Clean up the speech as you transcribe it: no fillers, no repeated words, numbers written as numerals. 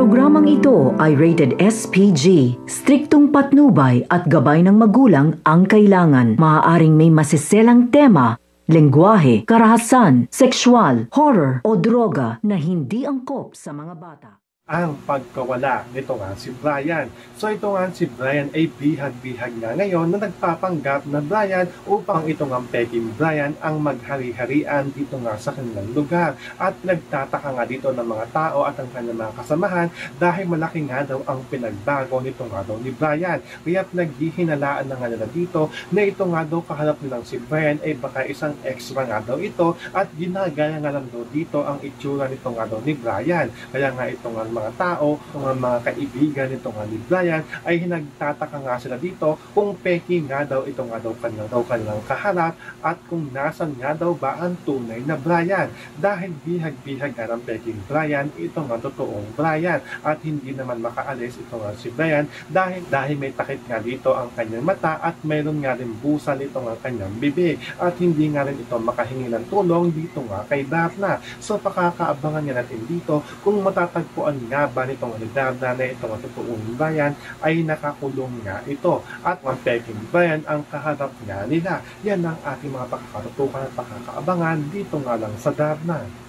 Programang ito ay rated SPG. Striktong patnubay at gabay ng magulang ang kailangan. Maaaring may masiselang tema, lengguwahe, karahasan, sexual, horror o droga na hindi angkop sa mga bata. Ang pagkawala nito nga si Brian. So ito nga si Brian ay bihag-bihag nga ngayon na nagpapanggap na Brian upang ito nga peking Brian ang maghari-harian dito nga sa kanilang lugar. At nagtataka nga dito ng mga tao at ang kanilang mga kasamahan dahil malaki nga daw ang pinagbago nito nga daw ni Brian. Kaya't naghihinalaan na nga nila dito na ito nga daw kaharap nilang si Brian ay baka isang extra nga daw ito at ginagaya nga lang daw dito ang itsura nito nga daw ni Brian. Kaya nga ito nga mga tao, mga kaibigan nito nga ni Brian ay nagtataka nga sila dito kung peki nga daw ito nga daw kanilang kaharap at kung nasan nga daw ba ang tunay na Brian. Dahil bihag-bihag nga ng peking Brian, ito nga totoong Brian at hindi naman makaalis ito nga si Brian dahil may takip nga dito ang kanyang mata at mayroon nga rin busan ito nga kanyang bibig at hindi nga rin ito makahingi ng tulong dito nga kay Daphna. So pakakaabangan nga natin dito kung matatagpuan nga ba nitong Darna na itong totoong Brian ay nakakulong nga ito at ang peking Brian ang kaharap nga nila. Yan ang ating mga pakakatutukan at pakakaabangan dito nga lang sa Darna.